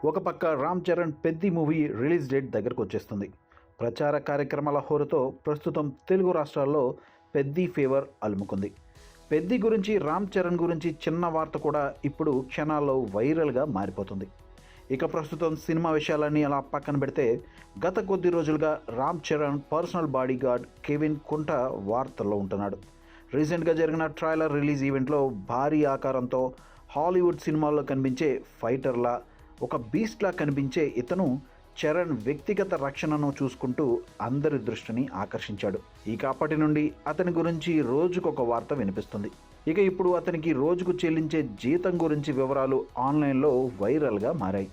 ఒక పక్క Ram Charan Peddi movie release date దగ్గరకు వచ్చేస్తుంది. ప్రచార కార్యక్రమాల హోరుతో ప్రస్తుతం తెలుగు రాష్ట్రాల్లో పెద్ది ఫీవర్ అలుముకుంది. పెద్ది గురించి, రామ్ చరణ్ గురించి చిన్న వార్త కూడా ఇప్పుడు క్షణాల్లో వైరల్గా మారిపోతుంది. ఇక ప్రస్తుతం సినిమా విషయాలన్నీ అలా పక్కన పెడితే గత కొద్ది రోజులుగా Ram Charan personal body guard Kevin కుంట వార్తల్లో ఉంటున్నాడు. రీసెంట్గా జరిగిన ట్రైలర్ రిలీజ్ ఈవెంట్లో భారీ ఆకారంతో హాలీవుడ్ సినిమాల్లో కనిపించే ఫైటర్లా, ఒక బీస్ట్లా కనిపించే ఇతను చరణ్ వ్యక్తిగత రక్షణను చూసుకుంటూ అందరి దృష్టిని ఆకర్షించాడు. ఇక అప్పటి నుండి అతని గురించి రోజుకొక వార్త వినిపిస్తుంది. ఇక ఇప్పుడు అతనికి రోజుకు చెల్లించే జీతం గురించి వివరాలు ఆన్లైన్లో వైరల్గా మారాయి.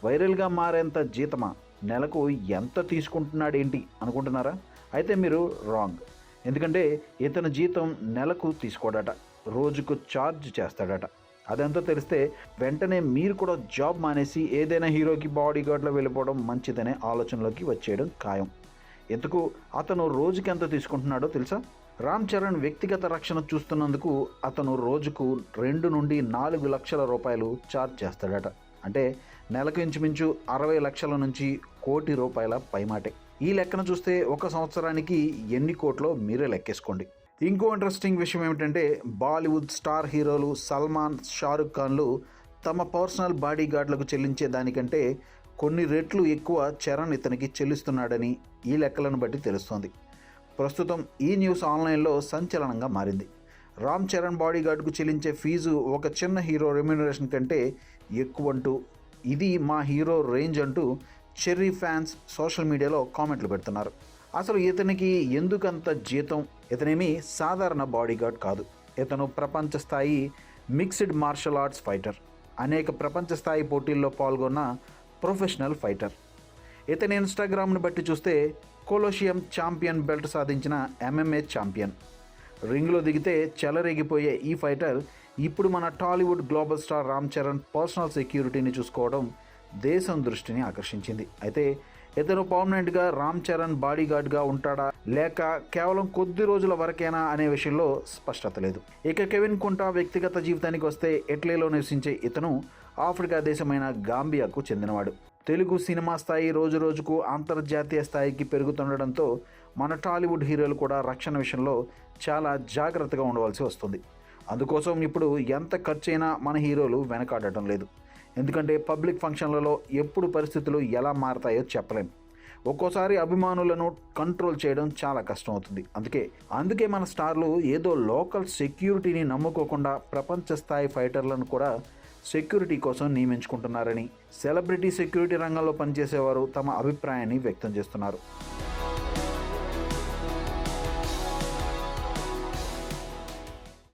వైరల్గా మారేంత జీతమా, నెలకు ఎంత తీసుకుంటున్నాడేంటి అనుకుంటున్నారా? అయితే మీరు రాంగ్. ఎందుకంటే ఇతని జీతం నెలకు తీసుకోడట, రోజుకు ఛార్జ్ చేస్తాడట. అదంతా తెలిస్తే వెంటనే మీరు కూడా జాబ్ మానేసి ఏదైనా హీరోకి బాడీ గార్డ్లో వెళ్ళిపోవడం మంచిదనే ఆలోచనలోకి వచ్చేయడం ఖాయం. ఎందుకు అతను రోజుకి ఎంత తీసుకుంటున్నాడో తెలుసా? రామ్ చరణ్ వ్యక్తిగత రక్షణ చూస్తున్నందుకు అతను రోజుకు 2 నుండి 4 లక్షల రూపాయలు ఛార్జ్ చేస్తాడట. అంటే నెలకు ఇంచుమించు 60 లక్షల నుంచి కోటి రూపాయల పైమాటే. ఈ లెక్కన చూస్తే ఒక సంవత్సరానికి ఎన్ని కోట్లో మీరే లెక్కేసుకోండి. ఇంకో ఇంట్రెస్టింగ్ విషయం ఏమిటంటే, బాలీవుడ్ స్టార్ హీరోలు సల్మాన్, షారుఖ్ ఖాన్లు తమ పర్సనల్ బాడీ గార్డులకు చెల్లించే దానికంటే కొన్ని రెట్లు ఎక్కువ చరణ్ ఇతనికి చెల్లిస్తున్నాడని ఈ లెక్కలను బట్టి తెలుస్తోంది. ప్రస్తుతం ఈ న్యూస్ ఆన్లైన్లో సంచలనంగా మారింది. రామ్ చరణ్ బాడీ గార్డుకు చెల్లించే ఫీజు ఒక చిన్న హీరో రెమ్యూనరేషన్ కంటే ఎక్కువంటూ, ఇది మా హీరో రేంజ్ అంటూ చెర్రీ ఫ్యాన్స్ సోషల్ మీడియాలో కామెంట్లు పెడుతున్నారు. అసలు ఇతనికి ఎందుకంత జీతం? ఇతనేమి సాధారణ బాడీగార్డ్ కాదు. ఇతను ప్రపంచ స్థాయి మిక్స్డ్ మార్షల్ ఆర్ట్స్ ఫైటర్, అనేక ప్రపంచ స్థాయి పోటీల్లో పాల్గొన్న ప్రొఫెషనల్ ఫైటర్. ఇతని ఇన్స్టాగ్రామ్ను బట్టి చూస్తే కొలోషియం ఛాంపియన్ బెల్ట్ సాధించిన MMA ఛాంపియన్. రింగ్లో దిగితే చెలరేగిపోయే ఈ ఫైటర్ ఇప్పుడు మన Tollywood global star Ram Charan personal సెక్యూరిటీని చూసుకోవడం దేశం దృష్టిని ఆకర్షించింది. అయితే ఇతను పర్మనెంట్గా రామ్ చరణ్ బాడీగార్డ్గా ఉంటాడా, లేక కేవలం కొద్ది రోజుల వరకేనా అనే విషయంలో స్పష్టత లేదు. ఇక కెవిన్ కుంట వ్యక్తిగత జీవితానికి వస్తే, ఇటలీలో నివసించే ఇతను ఆఫ్రికా దేశమైన గాంబియాకు చెందినవాడు. తెలుగు సినిమా స్థాయి రోజు రోజుకు అంతర్జాతీయ స్థాయికి పెరుగుతుండడంతో మన టాలీవుడ్ హీరోలు కూడా రక్షణ విషయంలో చాలా జాగ్రత్తగా ఉండవలసి వస్తుంది. అందుకోసం ఇప్పుడు ఎంత ఖర్చైనా మన హీరోలు వెనకాడటం లేదు. ఎందుకంటే పబ్లిక్ ఫంక్షన్లలో ఎప్పుడు పరిస్థితులు ఎలా మారతాయో చెప్పలేం. ఒక్కోసారి అభిమానులను కంట్రోల్ చేయడం చాలా కష్టం అవుతుంది. అందుకే మన స్టార్లు ఏదో లోకల్ సెక్యూరిటీని నమ్ముకోకుండా ప్రపంచ స్థాయి ఫైటర్లను కూడా సెక్యూరిటీ కోసం నియమించుకుంటున్నారని సెలబ్రిటీ సెక్యూరిటీ రంగంలో పనిచేసేవారు తమ అభిప్రాయాన్ని వ్యక్తం చేస్తున్నారు.